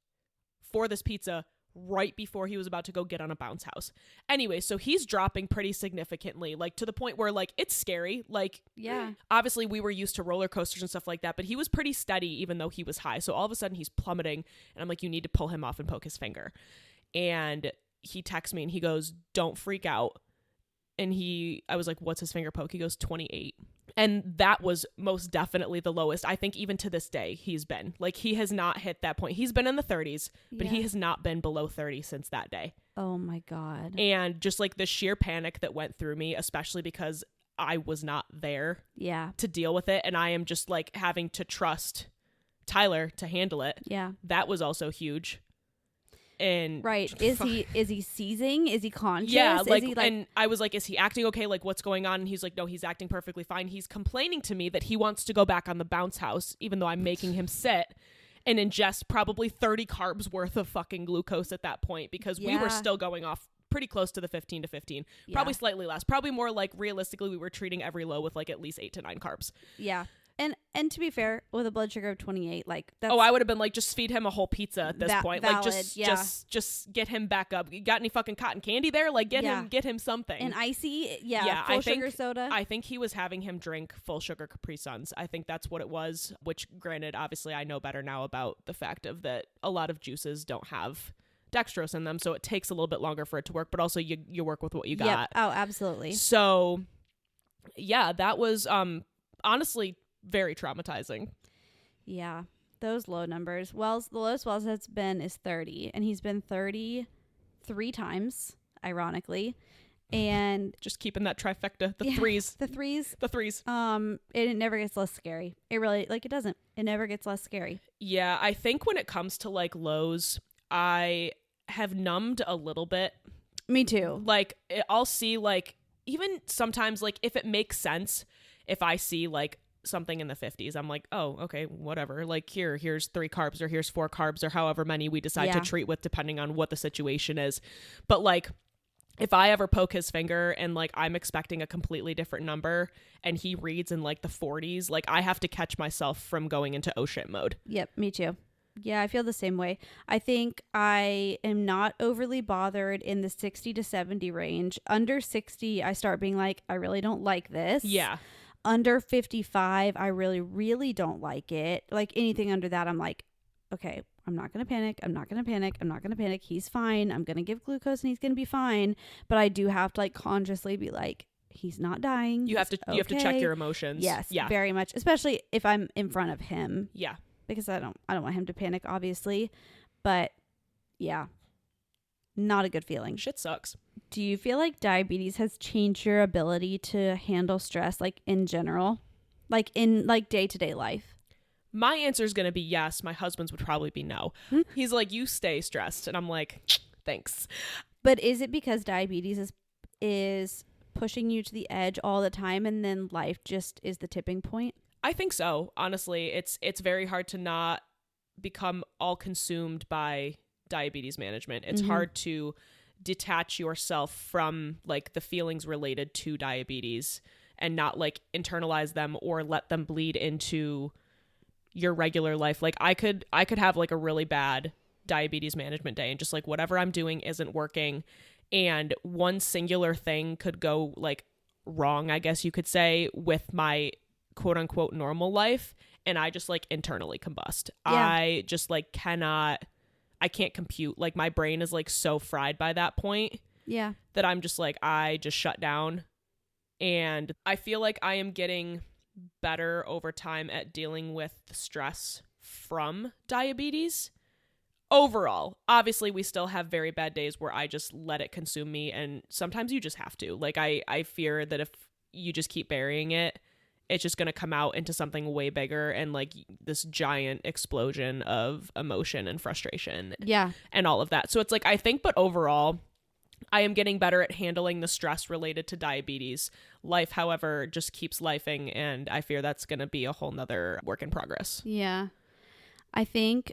[SPEAKER 2] for this pizza right before he was about to go get on a bounce house. Anyway, so he's dropping pretty significantly, like to the point where like it's scary. Like,
[SPEAKER 1] yeah,
[SPEAKER 2] obviously we were used to roller coasters and stuff like that, but he was pretty steady even though he was high. So all of a sudden he's plummeting, and I'm like, you need to pull him off and poke his finger. And he texts me and he goes, don't freak out. And I was like, what's his finger poke? He goes, 28. And that was most definitely the lowest. I think even to this day, he's been. Like, he has not hit that point. He's been in the 30s, but he has not been below 30 since that day.
[SPEAKER 1] Oh, my God.
[SPEAKER 2] And just, like, the sheer panic that went through me, especially because I was not there to deal with it. And I am just, like, having to trust Tyler to handle it.
[SPEAKER 1] Yeah.
[SPEAKER 2] That was also huge. And
[SPEAKER 1] right, is he seizing? Is he conscious?
[SPEAKER 2] Yeah, like,
[SPEAKER 1] is he,
[SPEAKER 2] and I was like, is he acting okay? Like, what's going on? And he's like, no, he's acting perfectly fine. He's complaining to me that he wants to go back on the bounce house, even though I'm making him sit and ingest probably 30 carbs worth of fucking glucose at that point, because we were still going off pretty close to the 15 to 15, probably slightly less, probably more like realistically we were treating every low with like at least 8 to 9 carbs.
[SPEAKER 1] Yeah. And to be fair, with a blood sugar of 28, like that's...
[SPEAKER 2] Oh, I would have been like, just feed him a whole pizza at this point.
[SPEAKER 1] Valid,
[SPEAKER 2] like, just get him back up. You got any fucking cotton candy there? Like, get him something.
[SPEAKER 1] An icy, full sugar soda.
[SPEAKER 2] I think he was having him drink full sugar Capri Suns. I think that's what it was, which granted, obviously I know better now about the fact of that a lot of juices don't have dextrose in them, so it takes a little bit longer for it to work, but also you work with what you got.
[SPEAKER 1] Yep. Oh, absolutely.
[SPEAKER 2] So, yeah, that was honestly very traumatizing.
[SPEAKER 1] Yeah, those low numbers. The lowest Wells has been is 30, and he's been 30 3 times, ironically. And
[SPEAKER 2] just keeping that trifecta, the threes.
[SPEAKER 1] It never gets less scary. It really, like, it doesn't. It never gets less scary.
[SPEAKER 2] Yeah, I think when it comes to like lows, I have numbed a little bit.
[SPEAKER 1] Me too.
[SPEAKER 2] Like, I'll see, like, even sometimes, like, if it makes sense, if I see like something in the 50s, I'm like, oh, okay, whatever. Like, here's 3 carbs, or here's 4 carbs, or however many we decide to treat with, depending on what the situation is. But like, if I ever poke his finger and like I'm expecting a completely different number and he reads in like the 40s, like I have to catch myself from going into oh shit mode.
[SPEAKER 1] Yep, me too. Yeah, I feel the same way. I think I am not overly bothered in the 60 to 70 range. Under 60, I start being like, I really don't like this.
[SPEAKER 2] Yeah.
[SPEAKER 1] Under 55, I really, really don't like it. Like, anything under that, I'm like, okay, I'm not going to panic. He's fine. I'm going to give glucose and he's going to be fine. But I do have to like consciously be like, he's not dying.
[SPEAKER 2] You have to check your emotions.
[SPEAKER 1] Yes,
[SPEAKER 2] yeah,
[SPEAKER 1] very much. Especially if I'm in front of him.
[SPEAKER 2] Yeah.
[SPEAKER 1] Because I don't want him to panic, obviously. But yeah, not a good feeling.
[SPEAKER 2] Shit sucks.
[SPEAKER 1] Do you feel like diabetes has changed your ability to handle stress, like in general, like in like day-to-day life?
[SPEAKER 2] My answer is going to be yes. My husband's would probably be no. He's like, you stay stressed. And I'm like, thanks.
[SPEAKER 1] But is it because diabetes is pushing you to the edge all the time, and then life just is the tipping point?
[SPEAKER 2] I think so. Honestly, it's very hard to not become all consumed by diabetes management. It's hard to detach yourself from like the feelings related to diabetes and not like internalize them or let them bleed into your regular life. Like I could have like a really bad diabetes management day and just like whatever I'm doing isn't working, and one singular thing could go like wrong, I guess you could say, with my quote unquote normal life, and I just like internally combust.
[SPEAKER 1] Yeah.
[SPEAKER 2] I just like I can't compute. Like my brain is like so fried by that point.
[SPEAKER 1] Yeah.
[SPEAKER 2] That I'm just like, I just shut down. And I feel like I am getting better over time at dealing with the stress from diabetes. Overall, obviously we still have very bad days where I just let it consume me, and sometimes you just have to. Like I fear that if you just keep burying it, it's just going to come out into something way bigger and like this giant explosion of emotion and frustration.
[SPEAKER 1] Yeah.
[SPEAKER 2] And all of that. So it's like, I think, but overall, I am getting better at handling the stress related to diabetes. Life, however, just keeps lifing, and I fear that's going to be a whole nother work in progress.
[SPEAKER 1] Yeah. I think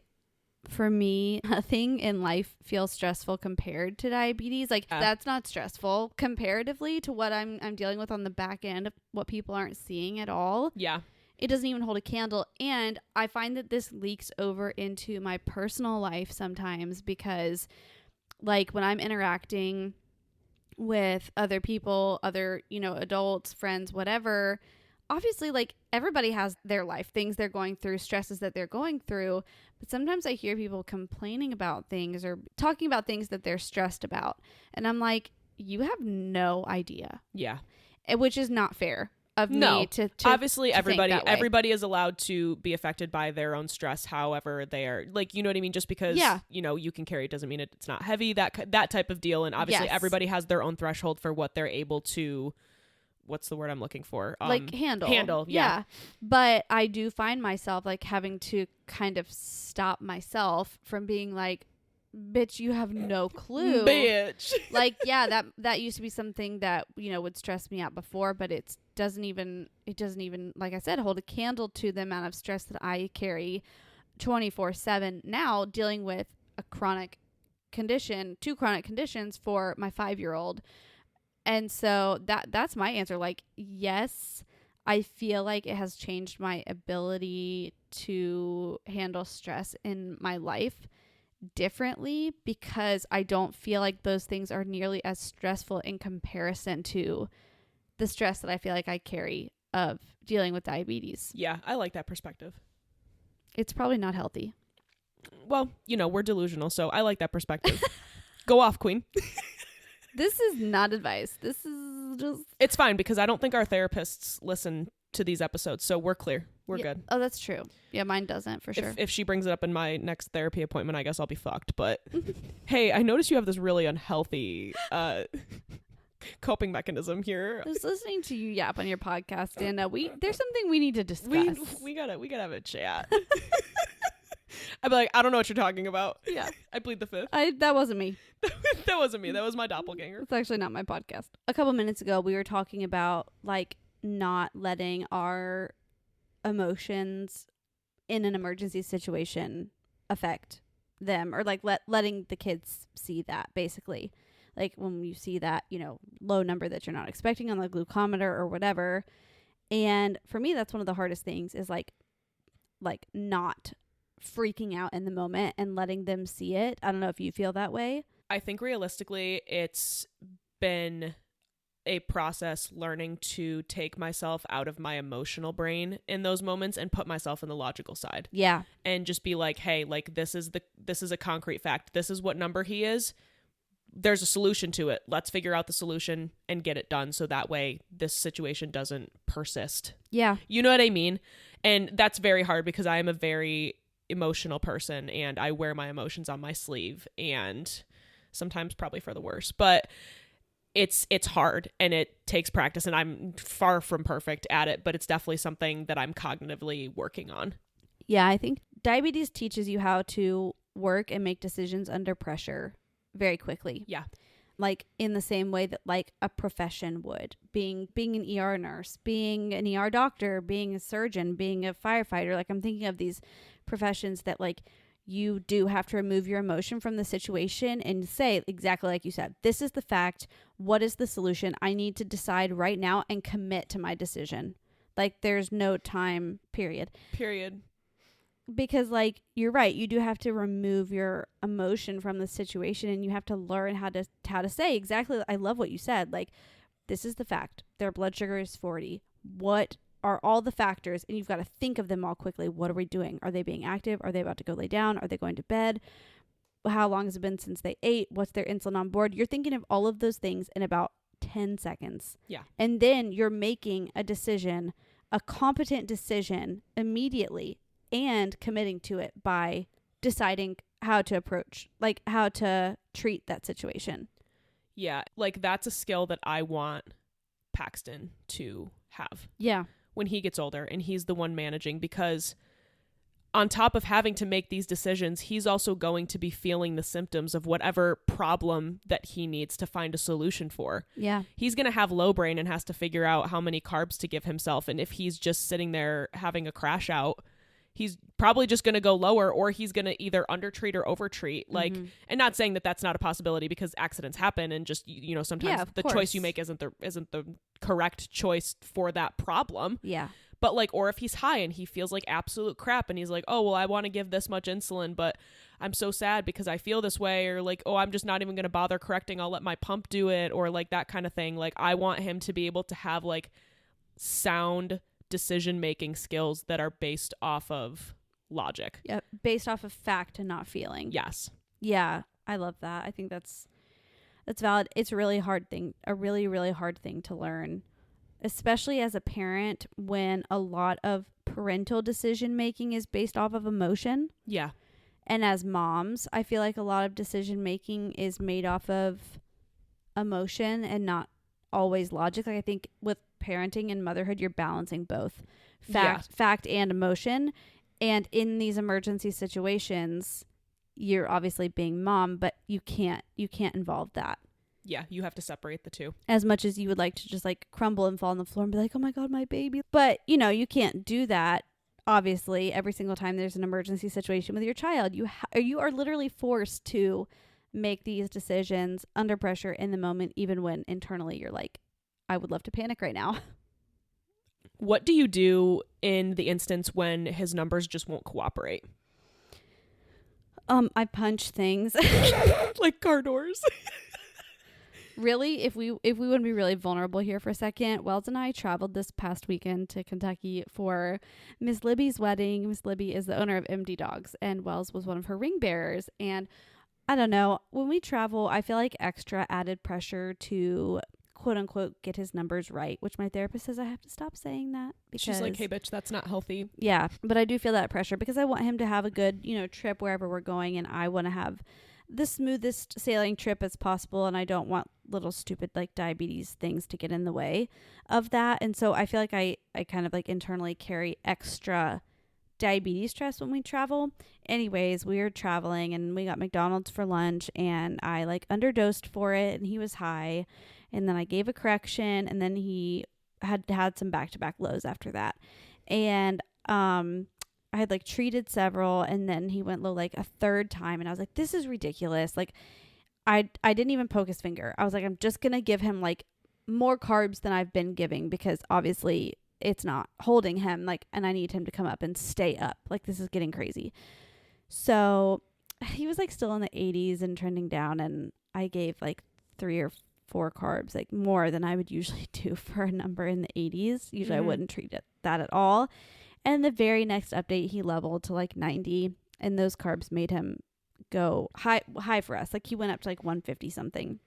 [SPEAKER 1] for me, nothing in life feels stressful compared to diabetes. Like that's not stressful comparatively to what I'm dealing with on the back end of what people aren't seeing at all.
[SPEAKER 2] Yeah.
[SPEAKER 1] It doesn't even hold a candle. And I find that this leaks over into my personal life sometimes, because like when I'm interacting with other people, other, adults, friends, whatever, obviously like everybody has their life, things they're going through, stresses that they're going through. But sometimes I hear people complaining about things or talking about things that they're stressed about. And I'm like, you have no idea.
[SPEAKER 2] Yeah.
[SPEAKER 1] Which is not fair of me to
[SPEAKER 2] obviously
[SPEAKER 1] to
[SPEAKER 2] everybody is allowed to be affected by their own stress, however they are, like, you know what I mean? Just because, you can carry it doesn't mean it's not heavy, that type of deal. And obviously everybody has their own threshold for what they're able to, what's the word I'm looking for? Handle. Yeah.
[SPEAKER 1] But I do find myself like having to kind of stop myself from being like, bitch, you have no clue.
[SPEAKER 2] Bitch.
[SPEAKER 1] Like, yeah, that used to be something that, would stress me out before, but it doesn't even, like I said, hold a candle to the amount of stress that I carry 24/7 now, dealing with two chronic conditions for my 5-year-old. And so that's my answer. Like, yes, I feel like it has changed my ability to handle stress in my life differently, because I don't feel like those things are nearly as stressful in comparison to the stress that I feel like I carry of dealing with diabetes.
[SPEAKER 2] Yeah, I like that perspective.
[SPEAKER 1] It's probably not healthy.
[SPEAKER 2] Well, we're delusional, so I like that perspective. Go off, queen.
[SPEAKER 1] This is not advice. This is just...
[SPEAKER 2] It's fine, because I don't think our therapists listen to these episodes, so we're clear. We're good.
[SPEAKER 1] Oh, that's true. Yeah, mine doesn't, for sure.
[SPEAKER 2] If she brings it up in my next therapy appointment, I guess I'll be fucked. But hey, I noticed you have this really unhealthy coping mechanism here.
[SPEAKER 1] I was listening to you yap on your podcast, and there's something we need to discuss.
[SPEAKER 2] We gotta have a chat. I'd be like, I don't know what you're talking about.
[SPEAKER 1] Yeah.
[SPEAKER 2] I plead the fifth.
[SPEAKER 1] That wasn't me.
[SPEAKER 2] That wasn't me. That was my doppelganger.
[SPEAKER 1] It's actually not my podcast. A couple minutes ago, we were talking about like not letting our emotions in an emergency situation affect them, or like letting the kids see that, basically. Like when you see that, low number that you're not expecting on the glucometer or whatever. And for me, that's one of the hardest things, is like not freaking out in the moment and letting them see it. I don't know if you feel that way.
[SPEAKER 2] I think realistically, it's been a process learning to take myself out of my emotional brain in those moments and put myself in the logical side.
[SPEAKER 1] Yeah.
[SPEAKER 2] And just be like, hey, like this is a concrete fact. This is what number he is. There's a solution to it. Let's figure out the solution and get it done, so that way this situation doesn't persist.
[SPEAKER 1] Yeah.
[SPEAKER 2] You know what I mean? And that's very hard, because I am a very emotional person, and I wear my emotions on my sleeve, and sometimes probably for the worse, but it's hard, and it takes practice, and I'm far from perfect at it, but it's definitely something that I'm cognitively working on.
[SPEAKER 1] Yeah, I think diabetes teaches you how to work and make decisions under pressure very quickly.
[SPEAKER 2] Yeah.
[SPEAKER 1] Like in the same way that like a profession would, being an ER nurse, being an ER doctor, being a surgeon, being a firefighter. Like I'm thinking of these professions that like you do have to remove your emotion from the situation and say exactly like you said, this is the fact. What is the solution? I need to decide right now and commit to my decision. Like, there's no time period. Because, like, you're right. You do have to remove your emotion from the situation, and you have to learn how to say exactly. I love what you said. Like, this is the fact. Their blood sugar is 40. What are all the factors? And you've got to think of them all quickly. What are we doing? Are they being active? Are they about to go lay down? Are they going to bed? How long has it been since they ate? What's their insulin on board? You're thinking of all of those things in about 10 seconds.
[SPEAKER 2] Yeah.
[SPEAKER 1] And then you're making a decision, a competent decision immediately, and committing to it by deciding how to approach, like how to treat that situation.
[SPEAKER 2] Yeah. Like, that's a skill that I want Paxton to have.
[SPEAKER 1] Yeah.
[SPEAKER 2] When he gets older and he's the one managing, because on top of having to make these decisions, he's also going to be feeling the symptoms of whatever problem that he needs to find a solution for.
[SPEAKER 1] Yeah.
[SPEAKER 2] He's going to have low brain and has to figure out how many carbs to give himself. And if he's just sitting there having a crash out, he's probably just going to go lower, or he's going to either undertreat or overtreat. Like, and not saying that that's not a possibility, because accidents happen, and just, you know, sometimes the choice you make isn't the correct choice for that problem.
[SPEAKER 1] Yeah.
[SPEAKER 2] But like, or if he's high and he feels like absolute crap and he's like, oh, well, I want to give this much insulin, but I'm so sad because I feel this way, or like, oh, I'm just not even going to bother correcting. I'll let my pump do it, or like that kind of thing. Like, I want him to be able to have like sound decision-making skills that are based off of logic.
[SPEAKER 1] Yeah. Based off of fact and not feeling.
[SPEAKER 2] Yes.
[SPEAKER 1] Yeah. I love that. I think that's valid. It's a really hard thing, a really, really hard thing to learn, especially as a parent, when a lot of parental decision making is based off of emotion.
[SPEAKER 2] Yeah.
[SPEAKER 1] And as moms, I feel like a lot of decision making is made off of emotion and not always logic. Like, I think with parenting and motherhood, you're balancing both fact and emotion. And in these emergency situations, you're obviously being mom, but you can't involve that.
[SPEAKER 2] Yeah, you have to separate the two.
[SPEAKER 1] As much as you would like to just like crumble and fall on the floor and be like, oh my God, my baby. But, you know, you can't do that, obviously, every single time there's an emergency situation with your child. You are literally forced to make these decisions under pressure in the moment, even when internally you're like, I would love to panic right now.
[SPEAKER 2] What do you do in the instance when his numbers just won't cooperate?
[SPEAKER 1] I punch things.
[SPEAKER 2] Like car doors.
[SPEAKER 1] Really, if we want to be really vulnerable here for a second, Wells and I traveled this past weekend to Kentucky for Miss Libby's wedding. Miss Libby is the owner of MD Dogs, and Wells was one of her ring bearers. And I don't know, when we travel, I feel like extra added pressure to quote unquote get his numbers right, which my therapist says I have to stop saying that, because
[SPEAKER 2] she's like, hey bitch, that's not healthy.
[SPEAKER 1] Yeah, but I do feel that pressure because I want him to have a good, you know, trip wherever we're going, and I want to have the smoothest sailing trip as possible, and I don't want little stupid like diabetes things to get in the way of that. And so I feel like I kind of like internally carry extra diabetes stress when we travel. Anyways, we were traveling and we got McDonald's for lunch, and I like underdosed for it, and he was high, and then I gave a correction, and then he had some back-to-back lows after that. And I had like treated several, and then he went low like a third time, and I was like, this is ridiculous. Like, I didn't even poke his finger. I was like, I'm just gonna give him like more carbs than I've been giving, because obviously it's not holding him, like, and I need him to come up and stay up. Like, this is getting crazy. So he was like still in the 80s and trending down, and I gave like 3 or 4 carbs, like more than I would usually do for a number in the 80s. Usually I wouldn't treat it that at all. And the very next update, he leveled to like 90, and those carbs made him go high for us. Like, he went up to like 150 something,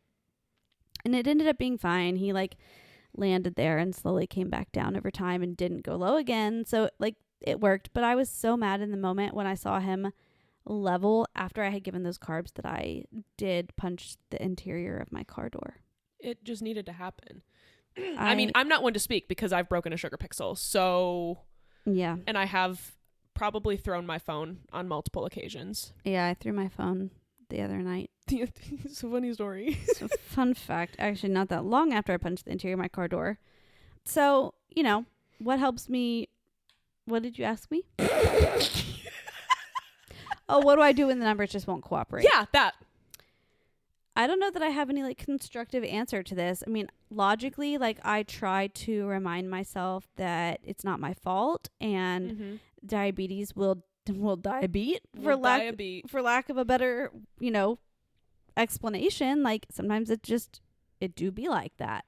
[SPEAKER 1] and it ended up being fine. He like landed there and slowly came back down over time and didn't go low again. So like it worked, but I was so mad in the moment when I saw him level after I had given those carbs that I did punch the interior of my car door.
[SPEAKER 2] It just needed to happen. I mean, I'm not one to speak because I've broken a sugar pixel. So
[SPEAKER 1] yeah.
[SPEAKER 2] And I have probably thrown my phone on multiple occasions.
[SPEAKER 1] Yeah, I threw my phone the other night.
[SPEAKER 2] It's a funny story.
[SPEAKER 1] So fun fact, actually not that long after I punched the interior of my car door. So, you know, what helps me? What did you ask me? Oh, what do I do when the numbers just won't cooperate?
[SPEAKER 2] Yeah, that.
[SPEAKER 1] I don't know that I have any like constructive answer to this. I mean, logically, like I try to remind myself that it's not my fault and diabetes will diabetes for lack of a better, explanation. Like sometimes it do be like that.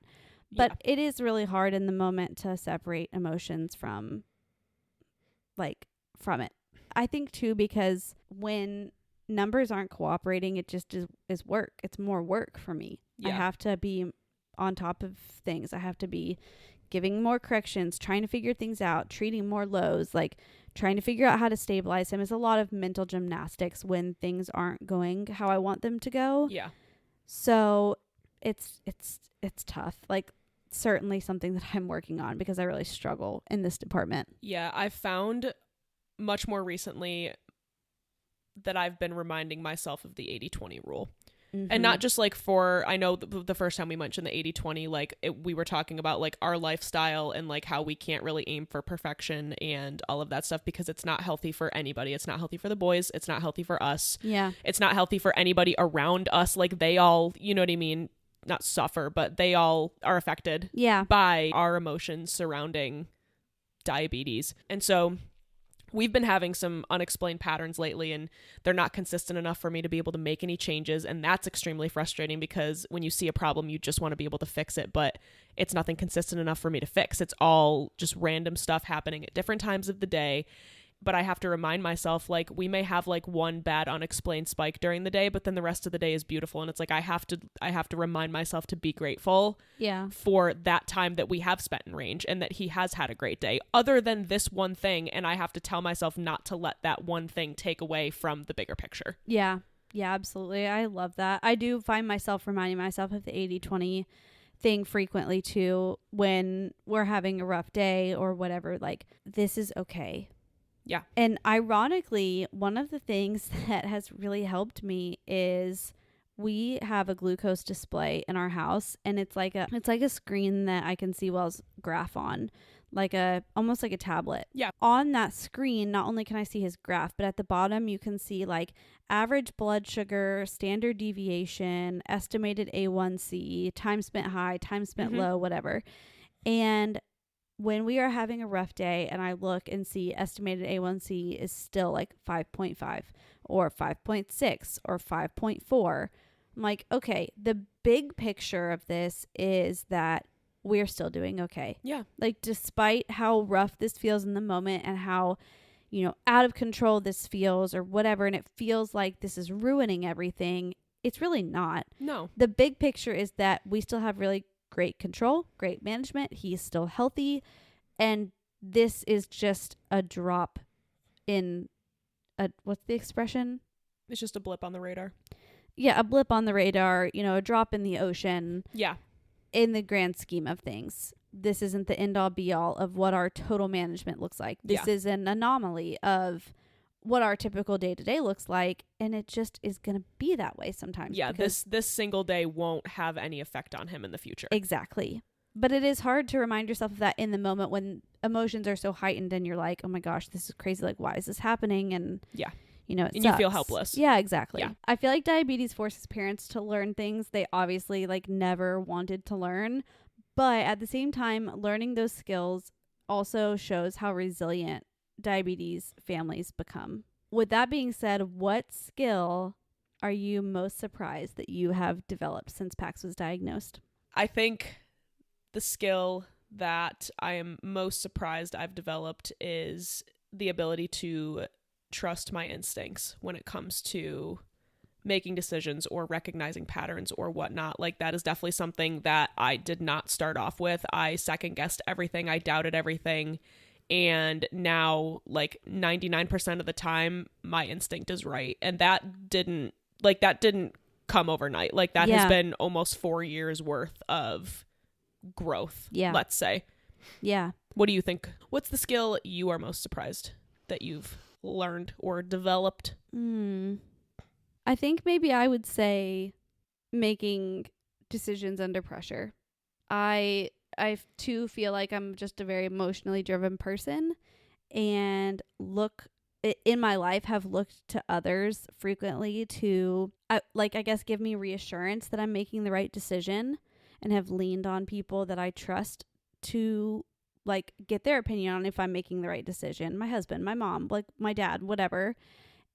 [SPEAKER 1] But it is really hard in the moment to separate emotions from it. I think too, because when numbers aren't cooperating, it just is work. It's more work for me. I have to be on top of things. I have to be giving more corrections, trying to figure things out, treating more lows, like trying to figure out how to stabilize him. Is a lot of mental gymnastics when things aren't going how I want them to go.
[SPEAKER 2] Yeah.
[SPEAKER 1] So it's tough. Like certainly something that I'm working on because I really struggle in this department.
[SPEAKER 2] Yeah, I've found much more recently that I've been reminding myself of the 80-20 rule. And not just like I know the first time we mentioned the 80-20, like we were talking about like our lifestyle and like how we can't really aim for perfection and all of that stuff because it's not healthy for anybody. It's not healthy for the boys. It's not healthy for us.
[SPEAKER 1] Yeah.
[SPEAKER 2] It's not healthy for anybody around us. Like they all, you know what I mean? Not suffer, but they all are affected by our emotions surrounding diabetes. And so we've been having some unexplained patterns lately and they're not consistent enough for me to be able to make any changes. And that's extremely frustrating because when you see a problem, you just want to be able to fix it, but it's nothing consistent enough for me to fix. It's all just random stuff happening at different times of the day. But I have to remind myself, like, we may have like one bad unexplained spike during the day, but then the rest of the day is beautiful. And it's like, I have to remind myself to be grateful for that time that we have spent in range and that he has had a great day other than this one thing. And I have to tell myself not to let that one thing take away from the bigger picture.
[SPEAKER 1] Yeah. Yeah, absolutely. I love that. I do find myself reminding myself of the 80-20 thing frequently too, when we're having a rough day or whatever, like, this is okay.
[SPEAKER 2] Yeah.
[SPEAKER 1] And ironically, one of the things that has really helped me is we have a glucose display in our house and it's like a screen that I can see Wells' graph on, almost like a tablet.
[SPEAKER 2] Yeah.
[SPEAKER 1] On that screen, not only can I see his graph, but at the bottom you can see like average blood sugar, standard deviation, estimated A1C, time spent high, time spent low, whatever. And when we are having a rough day and I look and see estimated A1C is still like 5.5 or 5.6 or 5.4, I'm like, okay, the big picture of this is that we're still doing okay.
[SPEAKER 2] Yeah.
[SPEAKER 1] Like, despite how rough this feels in the moment and how, out of control this feels or whatever, and it feels like this is ruining everything, it's really not.
[SPEAKER 2] No.
[SPEAKER 1] The big picture is that we still have really great control, great management. He's still healthy. And this is just a drop in what's the expression?
[SPEAKER 2] It's just a blip on the radar.
[SPEAKER 1] Yeah, a blip on the radar, a drop in the ocean.
[SPEAKER 2] Yeah.
[SPEAKER 1] In the grand scheme of things. This isn't the end all be all of what our total management looks like. This is an anomaly of what our typical day-to-day looks like, and it just is going to be that way sometimes.
[SPEAKER 2] Yeah, this single day won't have any effect on him in the future.
[SPEAKER 1] Exactly. But it is hard to remind yourself of that in the moment when emotions are so heightened and you're like, oh my gosh, this is crazy. Like, why is this happening? And it
[SPEAKER 2] and
[SPEAKER 1] sucks.
[SPEAKER 2] you feel helpless.
[SPEAKER 1] Yeah, exactly.
[SPEAKER 2] Yeah.
[SPEAKER 1] I feel like diabetes forces parents to learn things they obviously like never wanted to learn. But at the same time, learning those skills also shows how resilient diabetes families become. With that being said, what skill are you most surprised that you have developed since Pax was diagnosed?
[SPEAKER 2] I think the skill that I am most surprised I've developed is the ability to trust my instincts when it comes to making decisions or recognizing patterns or whatnot. Like, that is definitely something that I did not start off with. I second guessed everything. I doubted everything. And now, like, 99% of the time, my instinct is right. And that didn't come overnight. Like, that has been almost 4 years worth of growth, let's say.
[SPEAKER 1] Yeah.
[SPEAKER 2] What do you think? What's the skill you are most surprised that you've learned or developed?
[SPEAKER 1] I think maybe I would say making decisions under pressure. I too feel like I'm just a very emotionally driven person and look in my life have looked to others frequently to I guess give me reassurance that I'm making the right decision, and have leaned on people that I trust to like get their opinion on if I'm making the right decision. My husband, my mom, like my dad, whatever.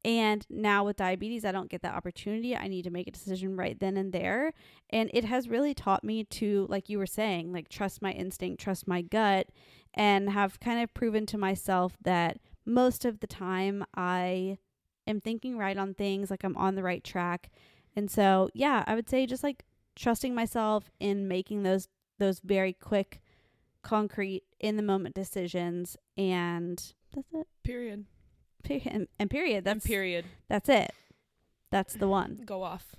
[SPEAKER 1] And now with diabetes, I don't get that opportunity. I need to make a decision right then and there. And it has really taught me to, like you were saying, like trust my instinct, trust my gut, and have kind of proven to myself that most of the time I am thinking right on things, like I'm on the right track. And so, yeah, I would say just like trusting myself in making those very quick, concrete, in the moment decisions. And that's it.
[SPEAKER 2] Period.
[SPEAKER 1] And period.
[SPEAKER 2] That's period.
[SPEAKER 1] That's it. That's the one.
[SPEAKER 2] Go off.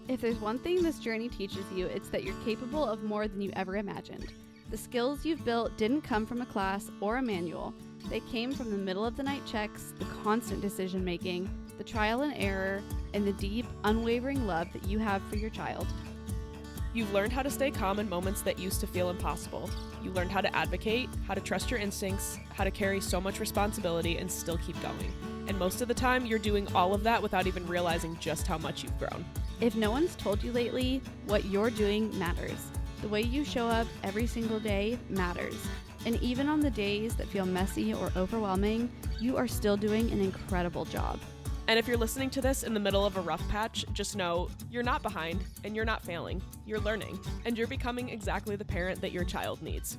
[SPEAKER 1] If there's one thing this journey teaches you, it's that you're capable of more than you ever imagined. The skills you've built didn't come from a class or a manual. They came from the middle of the night checks, the constant decision making, the trial and error, and the deep, unwavering love that you have for your child.
[SPEAKER 2] You've learned how to stay calm in moments that used to feel impossible. You learned how to advocate, how to trust your instincts, how to carry so much responsibility and still keep going. And most of the time, you're doing all of that without even realizing just how much you've grown.
[SPEAKER 1] If no one's told you lately, what you're doing matters. The way you show up every single day matters. And even on the days that feel messy or overwhelming, you are still doing an incredible job.
[SPEAKER 2] And if you're listening to this in the middle of a rough patch, just know you're not behind and you're not failing. You're learning and you're becoming exactly the parent that your child needs.